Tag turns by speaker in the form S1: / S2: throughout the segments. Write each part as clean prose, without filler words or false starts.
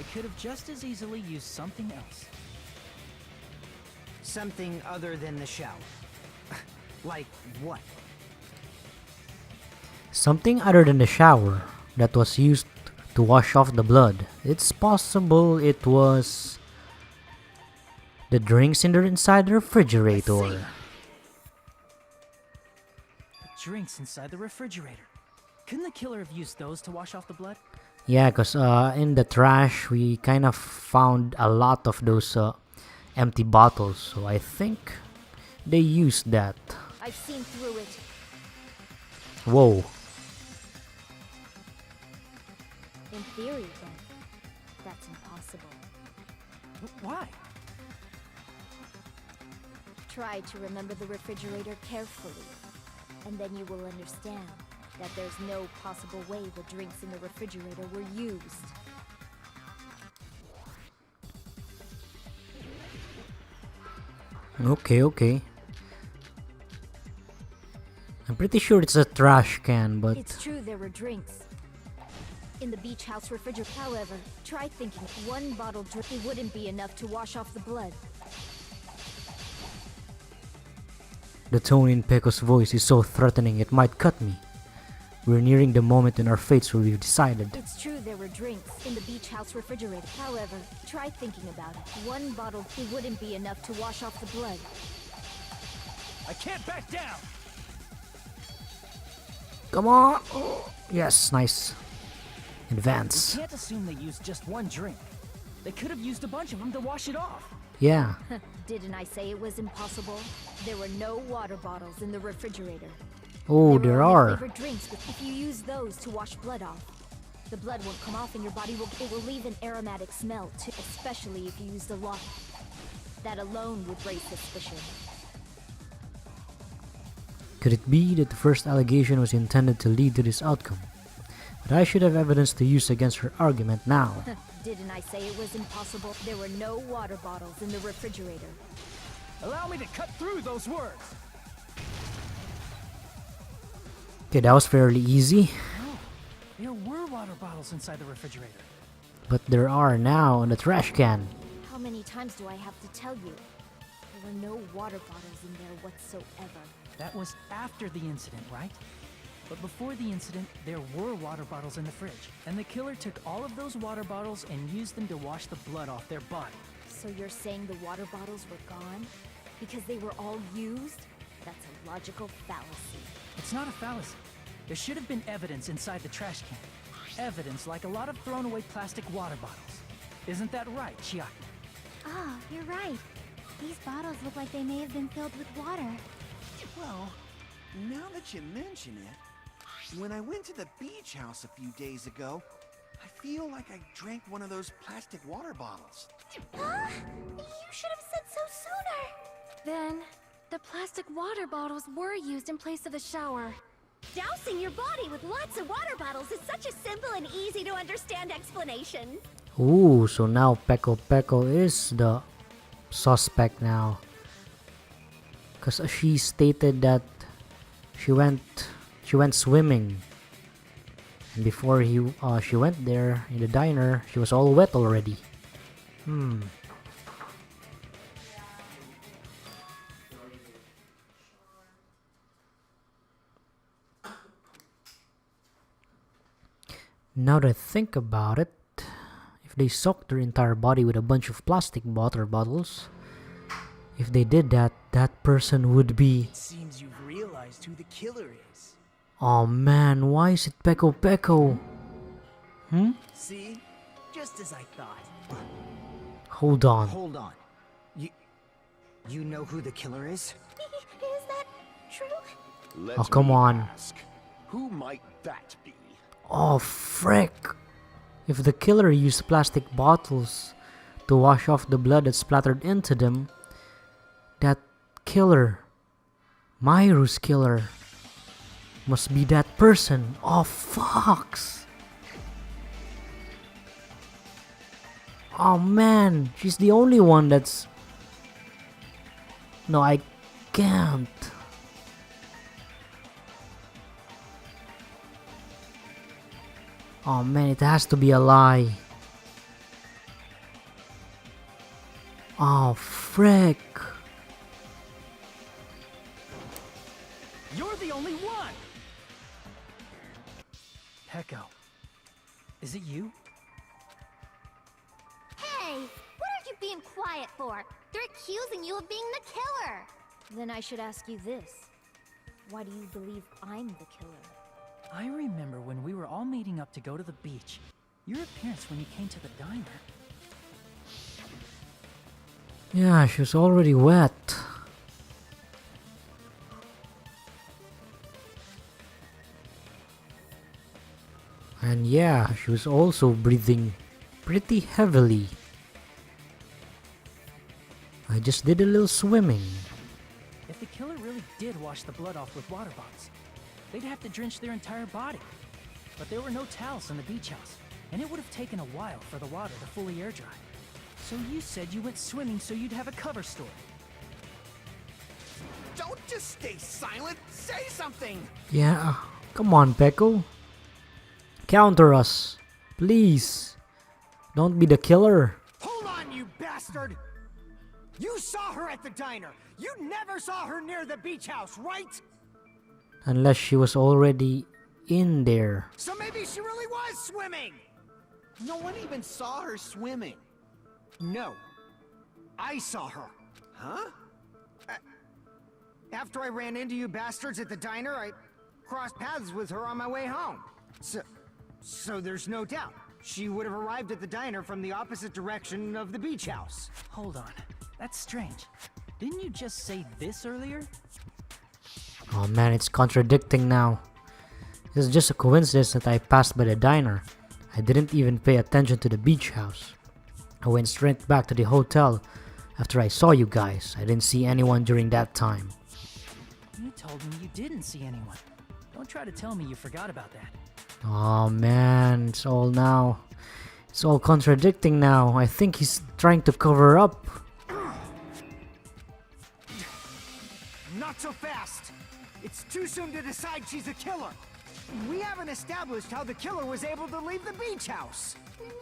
S1: They could have just as easily used something else.
S2: Something other than the shower. Like what?
S3: Something other than the shower that was used to wash off the blood. It's possible it was the drinks inside the refrigerator.
S1: Drinks inside the refrigerator. Couldn't the killer have used those to wash off the blood?
S3: Yeah, because in the trash we kind of found a lot of those empty bottles, so I think they used that.
S4: I've seen through it.
S3: Whoa.
S4: In theory, then, that's impossible.
S1: Why?
S4: Try to remember the refrigerator carefully, and then you will understand that there's no possible way the drinks in the refrigerator were used.
S3: Okay. I'm pretty sure it's a trash can, but
S4: It's true there were drinks in the beach house refrigerator. However, try thinking one bottle drink it wouldn't be enough to wash off the blood.
S3: the tone in Peko's voice is so threatening it might cut me. We're nearing the moment in our fates where we've decided.
S4: It's true there were drinks in the beach house refrigerator. However, try thinking about it. One bottle it wouldn't be enough to wash off the blood.
S1: I can't back down!
S3: Come on! Oh, yes, nice.
S1: You
S3: Advance.
S1: can't assume they used just one drink. They could have used a bunch of them to wash it off.
S3: Yeah.
S4: Didn't I say it was impossible? There were no water bottles in the refrigerator.
S3: Oh,
S4: There
S3: there
S4: were only
S3: are.
S4: flavored drinks if you use those to wash blood off. The blood won't come off and your body will leave an aromatic smell too, especially if you used a lot. That alone would raise suspicion.
S3: Could it be that the first allegation was intended to lead to this outcome? But I should have evidence to use against her argument now.
S4: Didn't I say it was impossible? There were no water bottles in the refrigerator.
S1: Allow me to cut through those words.
S3: Okay, that was fairly easy.
S1: No, there were water bottles inside the refrigerator.
S3: But there are now in the trash can.
S4: How many times do I have to tell you? There were no water bottles in there whatsoever.
S1: That was after the incident, right? But before the incident, there were water bottles in the fridge. And the killer took all of those water bottles and used them to wash the blood off their body.
S4: So you're saying the water bottles were gone? Because they were all used? That's a logical fallacy.
S1: It's not a fallacy. There should have been evidence inside the trash can. Evidence like a lot of thrown away plastic water bottles. Isn't that right, Chiaki?
S5: Ah, you're right. These bottles look like they may have been filled with water.
S6: Well, now that you mention it, when I went to the beach house a few days ago, I feel like I drank one of those plastic water bottles.
S5: Huh? You should have said so sooner. Then, the plastic water bottles were used in place of the shower.
S7: Dousing your body with lots of water bottles is such a simple and easy to understand explanation.
S3: Ooh, so now Peko is the suspect now. Because she stated that she went swimming. And before she went there in the diner, she was all wet already. Now that I think about it, if they soaked her entire body with a bunch of plastic water bottles, if they did that, that person would be...
S2: It seems you've realized who the killer is.
S3: Oh man, why is it Peko?
S2: See? Just as I thought.
S3: Hold on.
S2: Hold on. You know who the killer is?
S5: Is that true?
S3: Oh, come on.
S8: Who might that be?
S3: Oh, frick! If the killer used plastic bottles to wash off the blood that splattered into them, that killer, Mayuru's killer, must be that person. Oh, fucks! Oh man, she's the only one that's... No, I can't. Oh man, it has to be a lie. Oh, frick.
S1: You're the only one! Peko, is it you?
S7: Hey, what are you being quiet for? They're accusing you of being the killer.
S4: Then I should ask you this. Why do you believe I'm the killer?
S1: I remember when we were all meeting up to go to the beach. Your appearance when you came to the diner.
S3: Yeah, she was already wet. And yeah, she was also breathing pretty heavily. I just did a little swimming.
S1: If the killer really did wash the blood off with water bottles, they'd have to drench their entire body. But there were no towels in the beach house, and it would have taken a while for the water to fully air dry. So you said you went swimming so you'd have a cover story.
S6: Don't just stay silent. Say something.
S3: Yeah, come on, Peko. Counter us, please. Don't be the killer.
S2: Hold on, you bastard! You saw her at the diner! You never saw her near the beach house, right?
S3: Unless she was already in there.
S2: So maybe she really was swimming!
S6: No one even saw her swimming.
S2: No. I saw her.
S6: Huh?
S2: After I ran into you bastards at the diner, I crossed paths with her on my way home. So there's no doubt. She would have arrived at the diner from the opposite direction of the beach house.
S1: Hold on, that's strange. Didn't you just say this earlier?
S3: Oh man, it's contradicting now. It's just a coincidence that I passed by the diner. I didn't even pay attention to the beach house. I went straight back to the hotel after I saw you guys. I didn't see anyone during that time.
S1: You told me you didn't see anyone. Don't try to tell me you forgot about that.
S3: Oh man, it's all contradicting now. I think he's trying to cover up.
S2: Not so fast! It's too soon to decide she's a killer. We haven't established how the killer was able to leave the beach house.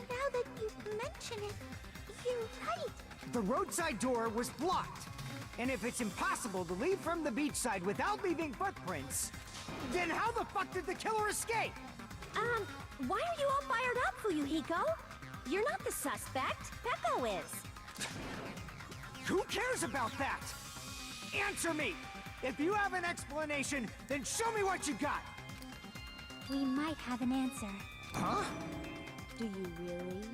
S7: Now that you mention it, you're right.
S2: The roadside door was blocked. And if it's impossible to leave from the beachside without leaving footprints, then how the fuck did the killer escape?
S7: Why are you all fired up, Fuyuhiko? You're not the suspect. Peko is.
S2: Who cares about that? Answer me! If you have an explanation, then show me what you got!
S5: We might have an answer.
S2: Huh?
S4: Do you really?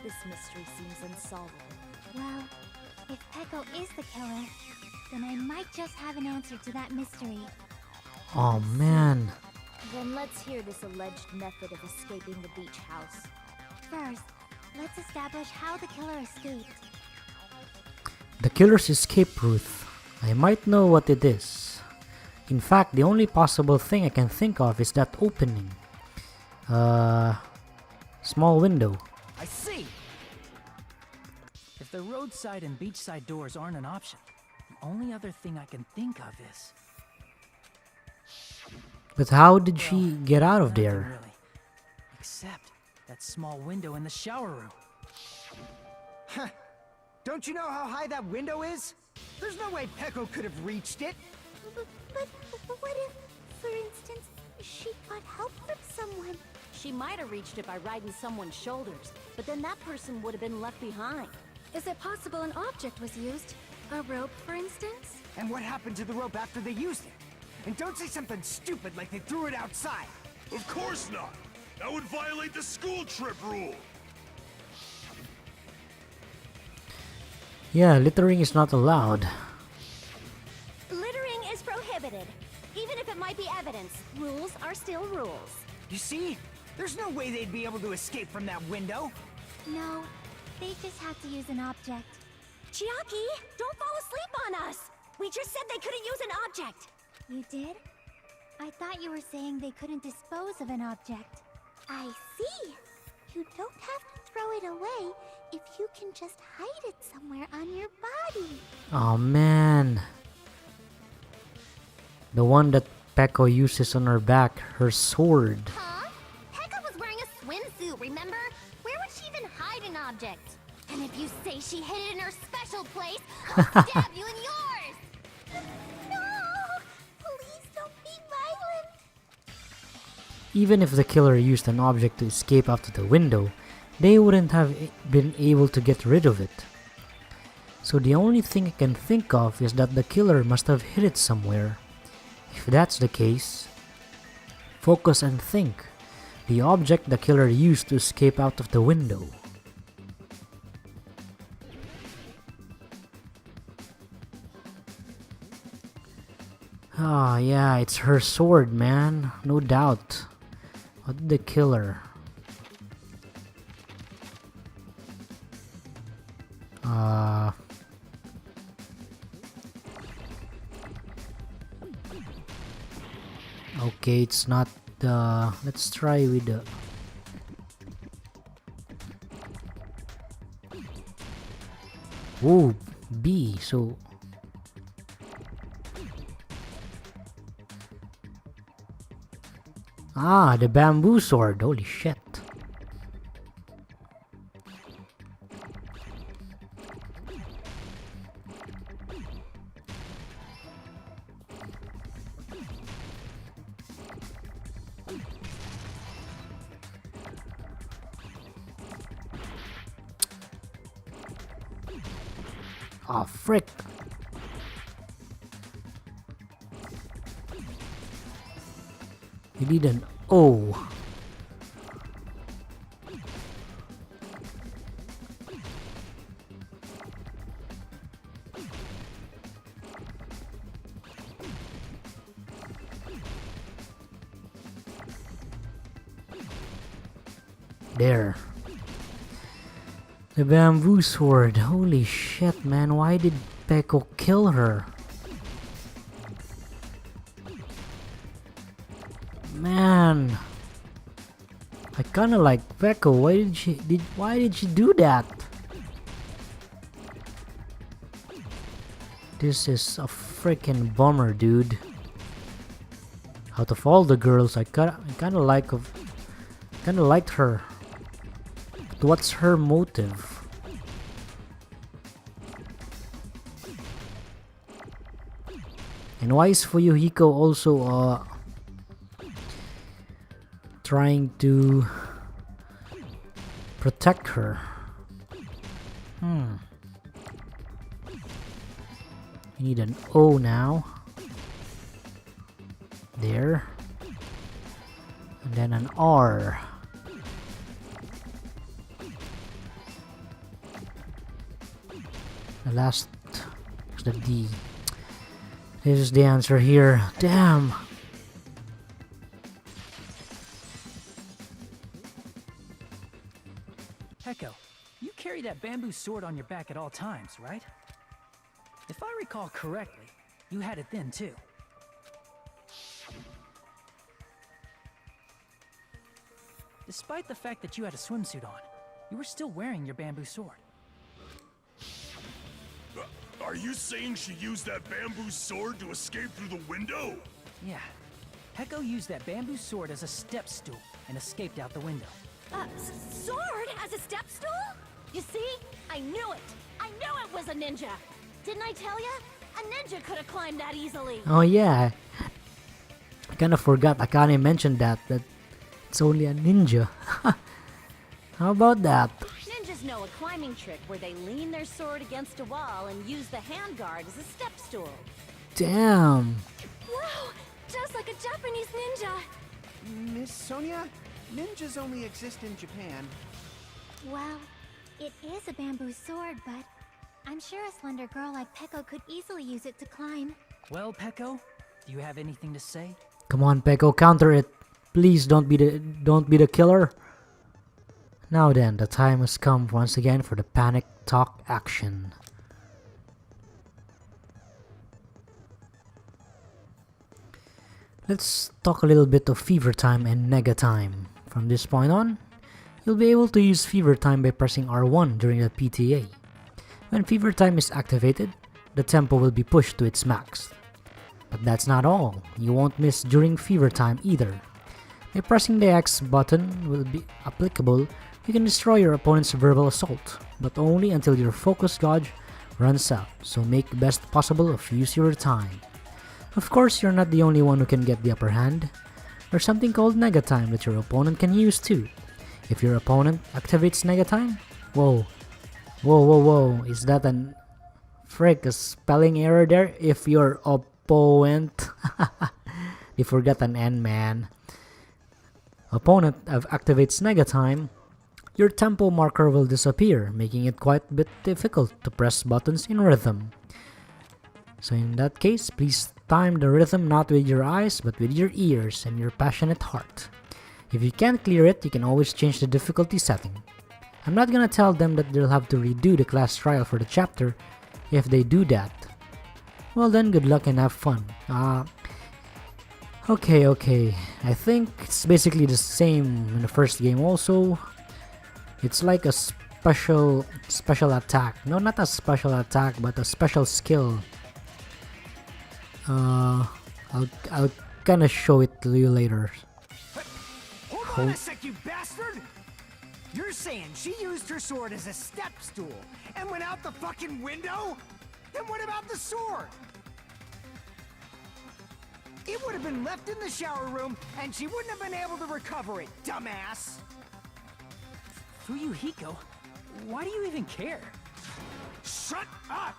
S4: This mystery seems unsolvable.
S5: Well, if Peko is the killer, then I might just have an answer to that mystery.
S3: Oh man.
S4: Then let's hear this alleged method of escaping the beach house.
S5: First, let's establish how the killer escaped.
S3: The killer's escape route. I might know what it is. In fact, the only possible thing I can think of is that opening. Small window.
S1: I see! If the roadside and beachside doors aren't an option, the only other thing I can think of is...
S3: But how did she get out of
S1: nothing
S3: there?
S1: really. Except that small window in the shower room.
S2: Huh. Don't you know how high that window is? There's no way Peko could have reached it.
S7: But what if, for instance, she got help from someone?
S4: She might have reached it by riding someone's shoulders, but then that person would have been left behind.
S5: Is it possible an object was used? A rope, for instance?
S2: And what happened to the rope after they used it? And don't say something stupid like they threw it outside.
S8: Of course not! That would violate the school trip rule!
S3: Yeah, littering is not allowed.
S7: Littering is prohibited. Even if it might be evidence, rules are still rules.
S2: You see? There's no way they'd be able to escape from that window.
S5: No, they just have to use an object.
S7: Chiaki, don't fall asleep on us! We just said they couldn't use an object!
S5: You did? I thought you were saying they couldn't dispose of an object.
S7: I see. You don't have to throw it away if you can just hide it somewhere on your body.
S3: Oh man. The one that Peko uses on her back, her sword.
S7: Huh? Pekka was wearing a swimsuit, remember? Where would she even hide an object?
S5: And if you say she hid it in her special place, I'll stab you in yours!
S7: No! Please don't be violent.
S3: Even if the killer used an object to escape out of the window, they wouldn't have been able to get rid of it. So the only thing I can think of is that the killer must have hid it somewhere. If that's the case, focus and think. The object the killer used to escape out of the window. Ah, yeah, it's her sword, man. No doubt. What did the killer? Okay, it's not the... Let's try with the... Ooh, B, so... Ah, the bamboo sword, holy shit. Oh, frick. You need an O. There. The bamboo sword. Holy shit, man. Why did Peko kill her? Man, I kinda like Peko. Why did she do that? This is a freaking bummer, dude. Out of all the girls, I kinda liked her. But what's her motive? And why is Fuyuhiko also trying to protect her? We need an O now. There. And then an R. The last is the D. This is the answer here. Damn.
S1: Peko, you carry that bamboo sword on your back at all times, right? If I recall correctly, you had it then too. Despite the fact that you had a swimsuit on, you were still wearing your bamboo sword.
S8: Are you saying she used that bamboo sword to escape through the window?
S1: Yeah. Peko used that bamboo sword as a step stool and escaped out the window.
S5: Sword as a step stool? You see? I knew it! I knew it was a ninja! Didn't I tell ya? A ninja could have climbed that easily!
S3: Oh yeah. I kinda forgot. Akane mentioned that it's only a ninja. How about that?
S4: Ninjas know a climbing trick where they lean their sword against a wall and use the handguard as a step stool.
S3: Damn.
S5: Wow! Just like a Japanese ninja!
S6: Miss Sonia, ninjas only exist in Japan.
S7: Well, it is a bamboo sword, but I'm sure a slender girl like Peko could easily use it to climb.
S1: Well, Peko, do you have anything to say?
S3: Come on, Peko, counter it. Please don't be the killer. Now then, the time has come once again for the panic talk action. Let's talk a little bit of fever time and nega time. From this point on, you'll be able to use fever time by pressing R1 during the PTA. When fever time is activated, the tempo will be pushed to its max. But that's not all. You won't miss during fever time either. By pressing the X button will be applicable You can destroy your opponent's verbal assault, but only until your focus gauge runs out, so make the best possible of use your time. Of course, you're not the only one who can get the upper hand. There's something called Nega Time that your opponent can use too. If your opponent activates Nega Time, whoa, is that an frick, a spelling error there? If your opponent, you forgot an N, man. Opponent activates Nega Time, your tempo marker will disappear, making it quite a bit difficult to press buttons in rhythm. So in that case, please time the rhythm not with your eyes but with your ears and your passionate heart. If you can't clear it, you can always change the difficulty setting. I'm not gonna tell them that they'll have to redo the class trial for the chapter. If they do that, well then good luck and have fun. Okay. I think it's basically the same in the first game also. It's like a special attack. No, not a special attack, but a special skill. I'll kinda show it to you later.
S2: Hold on a sec, you bastard! You're saying she used her sword as a step stool and went out the fucking window? Then what about the sword? It would have been left in the shower room and she wouldn't have been able to recover it, dumbass!
S1: Fuyuhiko, why do you even care?
S2: Shut up!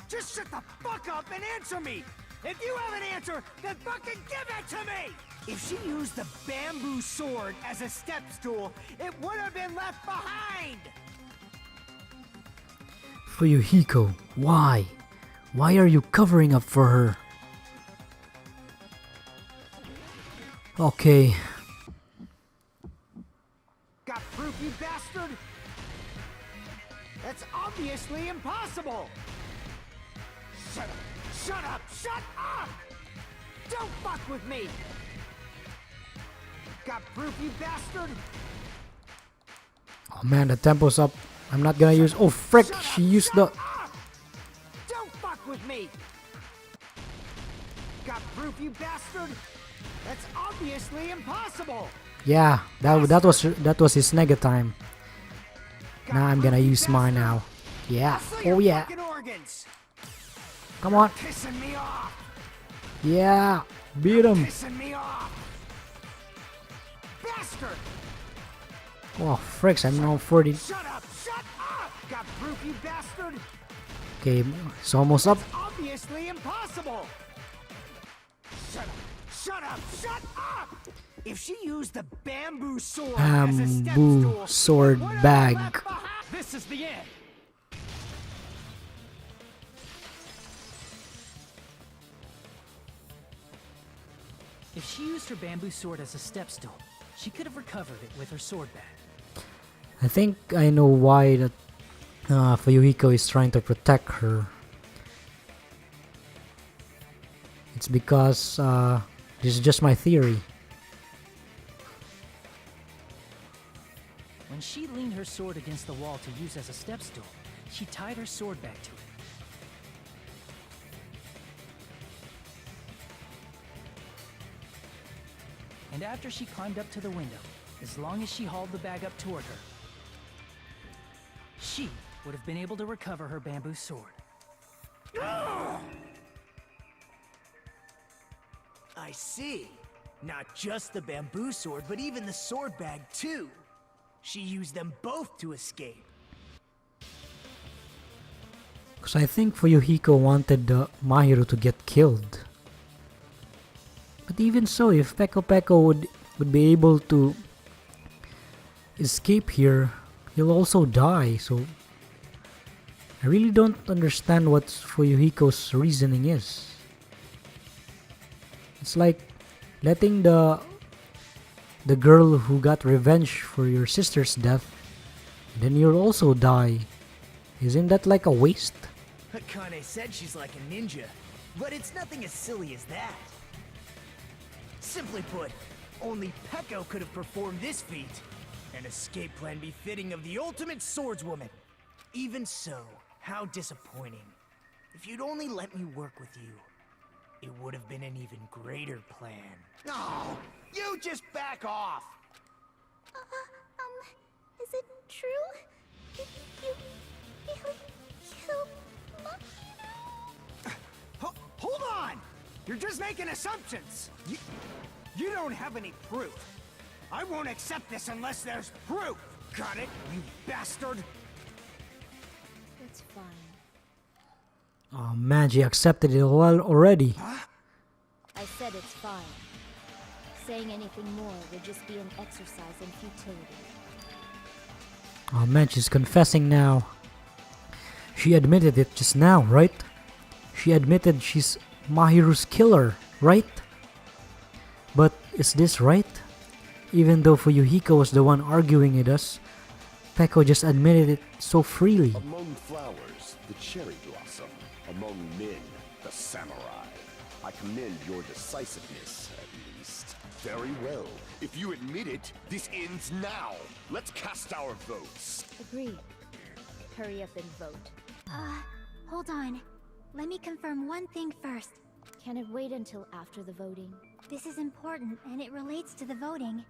S2: Just shut the fuck up and answer me! If you have an answer, then fucking give it to me! If she used the bamboo sword as a step stool, it would have been left behind!
S3: Fuyuhiko, why? Why are you covering up for her? Okay.
S2: Got proof, you bastard? That's obviously impossible! Shut up! Shut up! Shut up! Don't fuck with me! Got proof, you bastard?
S3: Oh man, the tempo's up. I'm not gonna use. Oh frick! She used the.
S2: Don't fuck with me! Got proof, you bastard? That's obviously impossible!
S3: Yeah, that was his Nega Time. Now I'm gonna use mine now. Yeah. Oh yeah. Come on.
S2: Pissing me off.
S3: Yeah. Beat him.
S2: Pissing me off. Bastard.
S3: Oh fricks! I'm now 40.
S2: Shut up. Shut up. Got proof, you bastard.
S3: Okay, it's almost up.
S2: Obviously impossible. Shut up. Shut up. Shut up. If she used the bamboo sword as a step stool,
S3: sword bag.
S1: This is the end. If she used her bamboo sword as a step stool, she could have recovered it with her sword bag.
S3: I think I know why that Fuyuhiko is trying to protect her. It's because this is just my theory.
S1: When she leaned her sword against the wall to use as a step stool, she tied her sword back to it. And after she climbed up to the window, as long as she hauled the bag up toward her, she would have been able to recover her bamboo sword.
S9: I see. Not just the bamboo sword, but even the sword bag too. She used them both to escape.
S3: Because I think Fuyuhiko wanted Mahiru to get killed. But even so, if Peko would be able to escape here, he'll also die. So I really don't understand what Fuyuhiko's reasoning is. It's like letting the girl who got revenge for your sister's death, then you'll also die. Isn't that like a waste?
S9: Akane said she's like a ninja, but it's nothing as silly as that. Simply put, only Peko could have performed this feat. An escape plan befitting of the ultimate swordswoman. Even so, how disappointing. If you'd only let me work with you, it would have been an even greater plan.
S6: No, you just back off.
S7: Is it true? Did you really kill Mahiru?
S2: Hold on! You're just making assumptions! You don't have any proof. I won't accept this unless there's proof! Got it, you bastard?
S4: It's fine.
S3: Oh man, she accepted it well already.
S4: I said it's fine. Saying anything more would just be an exercise in futility.
S3: Oh man, she's confessing now. She admitted it just now, right? She admitted she's Mahiru's killer, right? But is this right? Even though Fuyuhiko was the one arguing with us, Peko just admitted it so freely.
S8: Among flowers, the cherry blossom. Among men, the samurai. I commend your decisiveness, at least. Very well. If you admit it, this ends now. Let's cast our votes.
S4: Agreed. Hurry up and vote.
S7: Hold on. Let me confirm one thing first.
S4: Can it wait until after the voting?
S7: This is important, and it relates to the voting.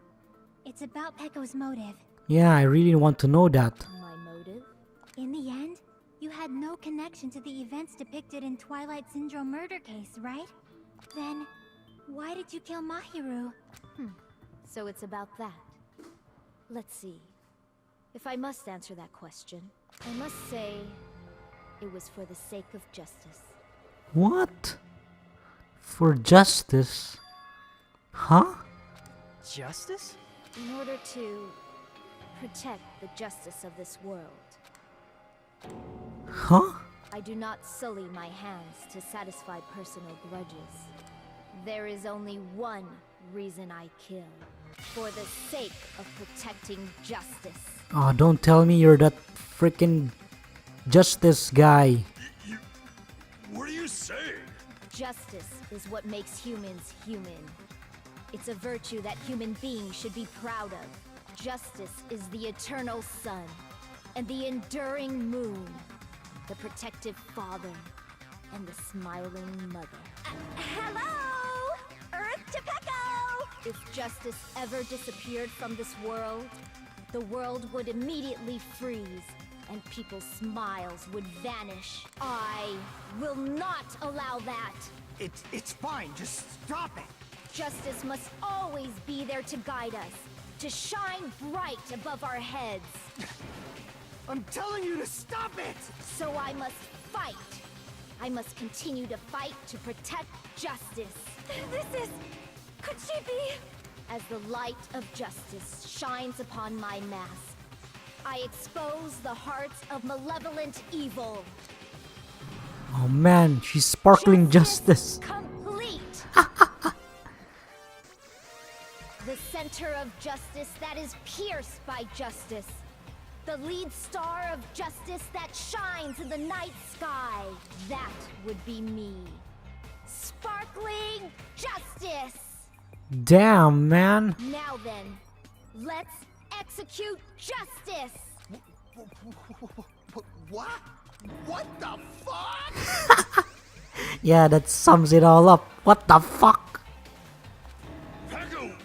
S7: It's about Peko's motive.
S3: Yeah, I really want to know that.
S4: My motive?
S7: In the end, you had no connection to the events depicted in Twilight Syndrome murder case, right? Then, why did you kill Mahiru?
S4: So it's about that. Let's see. If I must answer that question, I must say it was for the sake of justice.
S3: What? For justice? Huh?
S1: Justice?
S4: In order to protect the justice of this world.
S3: Huh?
S4: I do not sully my hands to satisfy personal grudges. There is only one reason I kill. For the sake of protecting justice.
S3: Oh, don't tell me you're that freaking justice guy.
S8: What are you saying?
S4: Justice is what makes humans human. It's a virtue that human beings should be proud of. Justice is the eternal sun and the enduring moon, the protective father and the smiling mother.
S5: Hello! Earth to Peko!
S4: If justice ever disappeared from this world, the world would immediately freeze and people's smiles would vanish. I will not allow that.
S2: It's fine, just stop it!
S4: Justice must always be there to guide us, to shine bright above our heads.
S2: I'm telling you to stop it!
S4: So I must fight. I must continue to fight to protect justice.
S5: This is... Could she be...
S4: As the light of justice shines upon my mask, I expose the hearts of malevolent evil.
S3: Oh man, she's sparkling justice.
S4: Complete! The center of justice that is pierced by justice. The lead star of justice that shines in the night sky. That would be me. Sparkling justice!
S3: Damn, man.
S4: Now then, let's execute justice!
S6: What? What the fuck?
S3: Yeah, that sums it all up. What the fuck?
S8: Peko,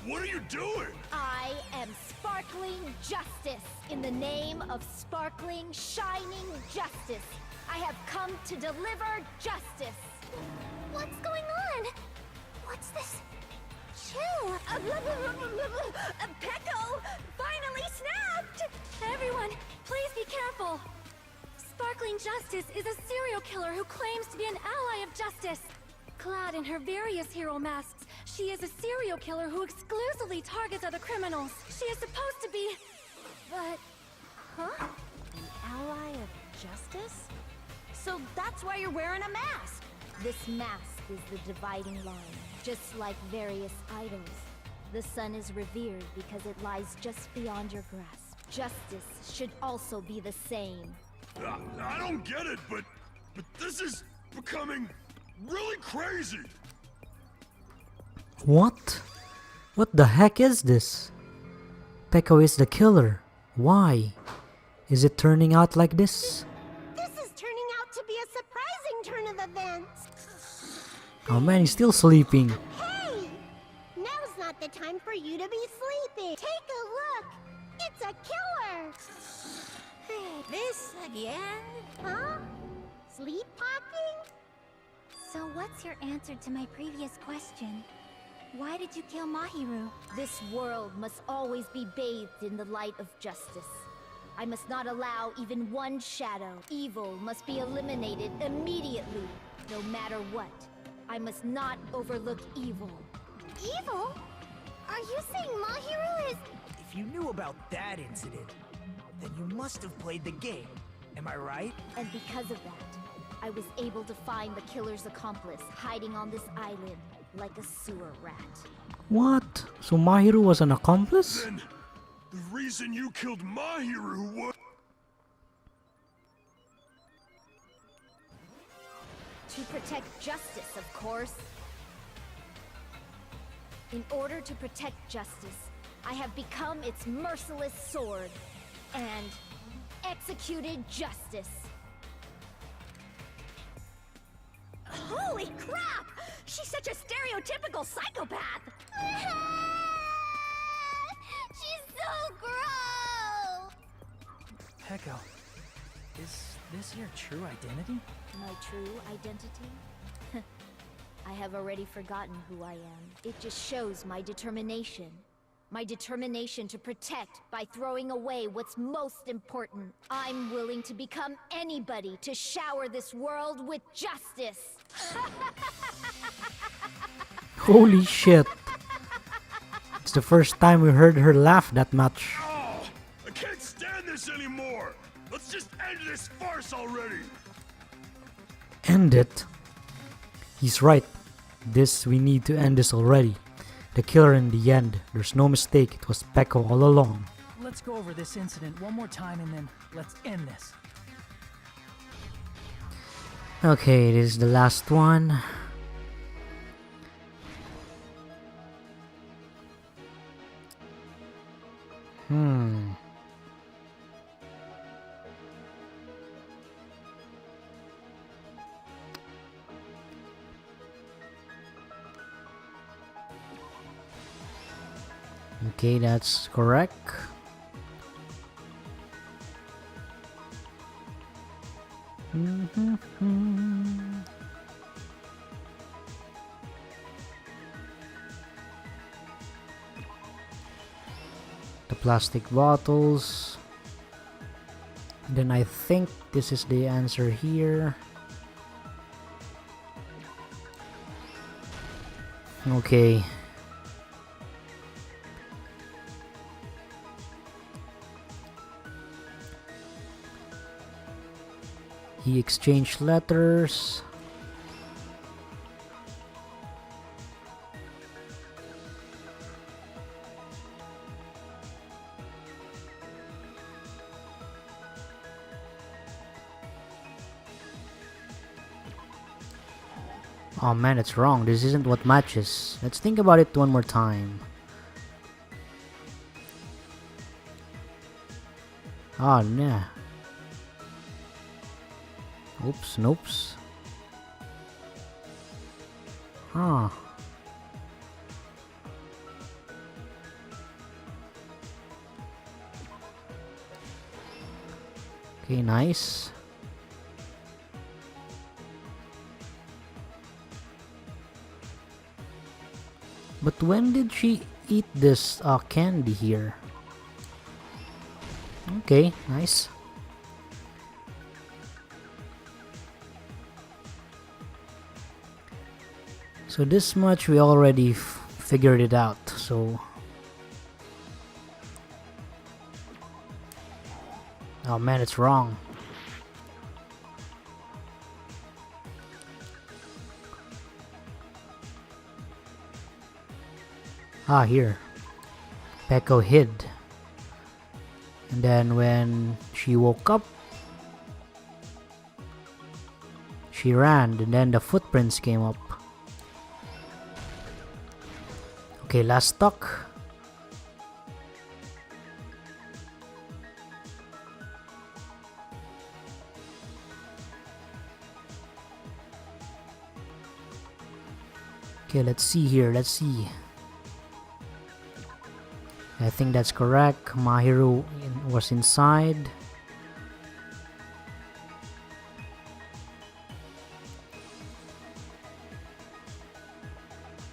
S8: what are you doing?
S4: I am sparkling justice. In the name of sparkling, shining justice, I have come to deliver justice.
S7: What's going on? What's this? Chill.
S5: Peko finally snapped!
S7: Everyone, please be careful. Sparkling Justice is a serial killer who claims to be an ally of justice. Clad in her various hero masks, she is a serial killer who exclusively targets other criminals. She is supposed to be... But... Huh?
S4: An ally of justice? So that's why you're wearing a mask! This mask is the dividing line, just like various idols. The sun is revered because it lies just beyond your grasp. Justice should also be the same.
S8: I don't get it, but this is becoming really crazy.
S3: What? What the heck is this? Peko is the killer. Why? Is it turning out like this?
S7: This is turning out to be a surprising turn of events.
S3: Oh man, he's still sleeping.
S7: Hey! Now's not the time for you to be sleeping. Take a look. It's
S4: It's a killer!
S5: This again?
S4: Huh? Sleepwalking?
S7: So what's your answer to my previous question? Why did you kill Mahiru?
S4: This world must always be bathed in the light of justice. I must not allow even one shadow. Evil must be eliminated immediately, no matter what. I must not overlook evil.
S7: Evil? Are you saying Mahiru is...
S9: If you knew about that incident, then you must have played the game. Am I right?
S4: And because of that, I was able to find the killer's accomplice hiding on this island like a sewer rat.
S3: What? So Mahiru was an accomplice?
S8: Then, the reason you killed Mahiru was...
S4: To protect justice, of course. In order to protect justice, I have become its merciless sword and executed justice.
S5: Holy crap! She's such a stereotypical psychopath!
S4: She's so gross!
S1: Peko, is this your true identity?
S4: My true identity? I have already forgotten who I am. It just shows my determination. My determination to protect by throwing away what's most important. I'm willing to become anybody to shower this world with justice.
S3: Holy shit. It's the first time we heard her laugh that much.
S8: Oh, I can't stand this anymore! Let's just end this farce already!
S3: End it? He's right. We need to end this already. The killer in the end, there's no mistake, it was Peko all along.
S1: Let's go over this incident one more time and then let's end this.
S3: Okay, this is the last one. Okay, that's correct. The plastic bottles. Then I think this is the answer here. Okay. He exchanged letters. Oh man, it's wrong. This isn't what matches. Let's think about it one more time. Oh nah. Oops, nopes. Huh. Okay, nice. But when did she eat this candy here? Okay, nice. So this much we already figured it out, so... Oh man, it's wrong. Ah, here. Peko hid. And then when she woke up, she ran, and then the footprints came up. Okay, last stock. Okay, let's see here. Let's see. I think that's correct. Mahiru was inside.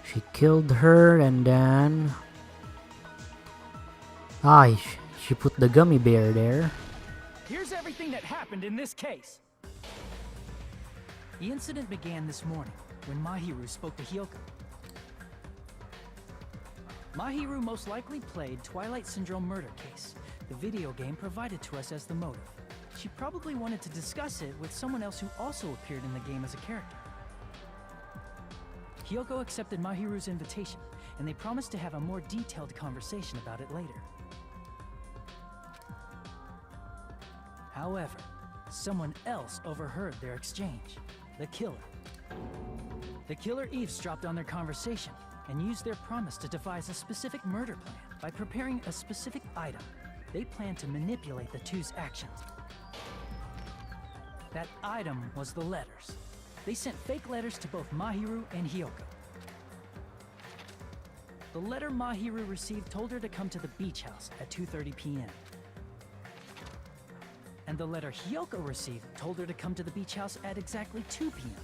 S3: She killed her and then... she put the gummy bear there.
S1: Here's everything that happened in this case. The incident began this morning when Mahiru spoke to Hyoko. Mahiru most likely played Twilight Syndrome murder case, the video game provided to us as the motive. She probably wanted to discuss it with someone else who also appeared in the game as a character. Hyoko accepted Mahiru's invitation, and they promised to have a more detailed conversation about it later. However, someone else overheard their exchange. The killer. The killer eavesdropped on their conversation and used their promise to devise a specific murder plan. By preparing a specific item, they planned to manipulate the two's actions. That item was the letters. They sent fake letters to both Mahiru and Hyoko. The letter Mahiru received told her to come to the beach house at 2:30 p.m. And the letter Hyoko received told her to come to the beach house at exactly 2 p.m.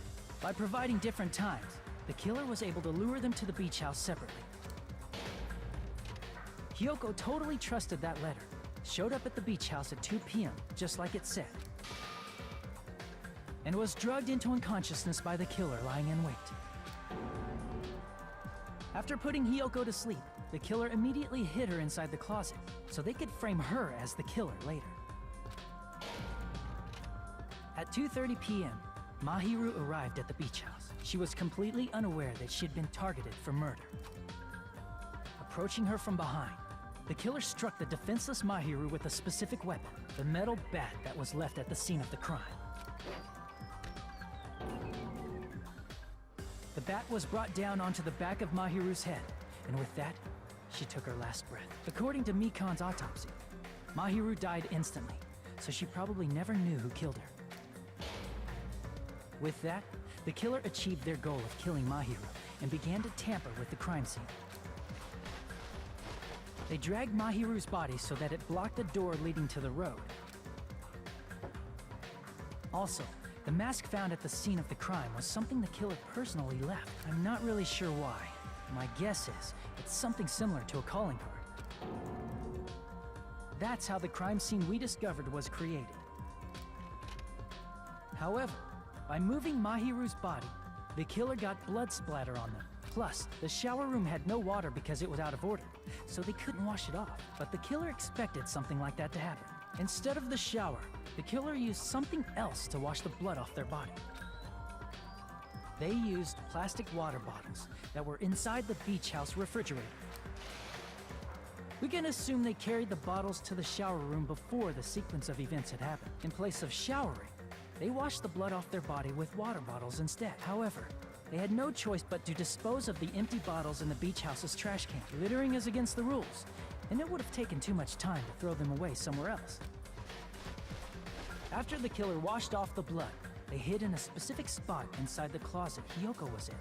S1: By providing different times, the killer was able to lure them to the beach house separately. Hyoko totally trusted that letter, showed up at the beach house at 2 p.m., just like it said, and was drugged into unconsciousness by the killer lying in wait. After putting Hyoko to sleep, the killer immediately hid her inside the closet, so they could frame her as the killer later. At 2:30 p.m., Mahiru arrived at the beach house. She was completely unaware that she had been targeted for murder. Approaching her from behind, the killer struck the defenseless Mahiru with a specific weapon, the metal bat that was left at the scene of the crime. The bat was brought down onto the back of Mahiru's head, and with that, she took her last breath. According to Mikan's autopsy, Mahiru died instantly, so she probably never knew who killed her. With that, the killer achieved their goal of killing Mahiru and began to tamper with the crime scene. They dragged Mahiru's body so that it blocked the door leading to the road. Also, the mask found at the scene of the crime was something the killer personally left. I'm not really sure why. My guess is it's something similar to a calling card. That's how the crime scene we discovered was created. However, by moving Mahiru's body, the killer got blood splatter on them. Plus, the shower room had no water because it was out of order, so they couldn't wash it off. But the killer expected something like that to happen. Instead of the shower, the killer used something else to wash the blood off their body. They used plastic water bottles that were inside the beach house refrigerator. We can assume they carried the bottles to the shower room before the sequence of events had happened. In place of showering, they washed the blood off their body with water bottles instead. However, they had no choice but to dispose of the empty bottles in the beach house's trash can. Littering is against the rules, and it would have taken too much time to throw them away somewhere else. After the killer washed off the blood, they hid in a specific spot inside the closet Hyoko was in.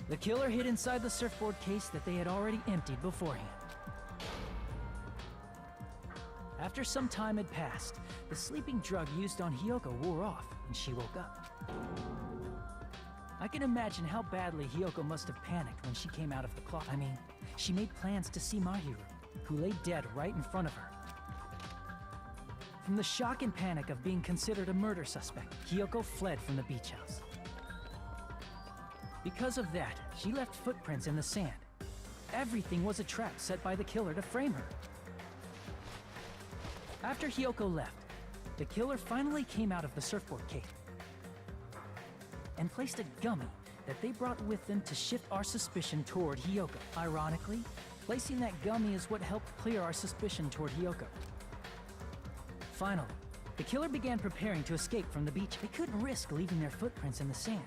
S1: The killer hid inside the surfboard case that they had already emptied beforehand. After some time had passed, the sleeping drug used on Hyoko wore off, and she woke up. I can imagine how badly Hyoko must have panicked when she came out of the closet. I mean, she made plans to see Mahiru, who lay dead right in front of her. From the shock and panic of being considered a murder suspect, Hyoko fled from the beach house. Because of that, she left footprints in the sand. Everything was a trap set by the killer to frame her. After Hyoko left, the killer finally came out of the surfboard cave and placed a gummy that they brought with them to shift our suspicion toward Hyoko. Ironically, placing that gummy is what helped clear our suspicion toward Hyoko. Finally, the killer began preparing to escape from the beach. They couldn't risk leaving their footprints in the sand,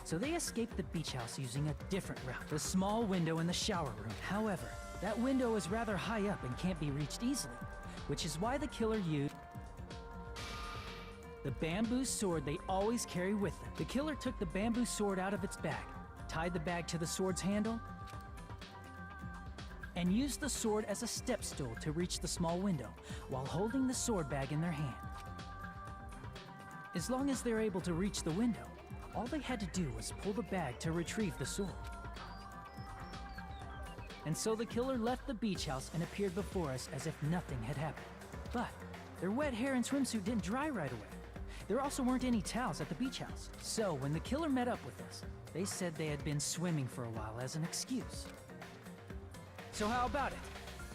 S1: so they escaped the beach house using a different route, the small window in the shower room. However, that window is rather high up and can't be reached easily, which is why the killer used the bamboo sword they always carry with them. The killer took the bamboo sword out of its bag, tied the bag to the sword's handle, and used the sword as a step stool to reach the small window while holding the sword bag in their hand. As long as they're able to reach the window, all they had to do was pull the bag to retrieve the sword. And so the killer left the beach house and appeared before us as if nothing had happened. But their wet hair and swimsuit didn't dry right away. There also weren't any towels at the beach house. So when the killer met up with us, they said they had been swimming for a while as an excuse. So how about it?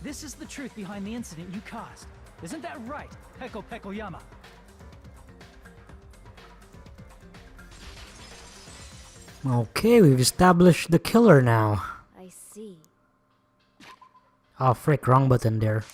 S1: This is the truth behind the incident you caused. Isn't that right, Peko Pekoyama?
S3: Okay, we've established the killer now.
S4: I see.
S3: Oh frick, wrong button there.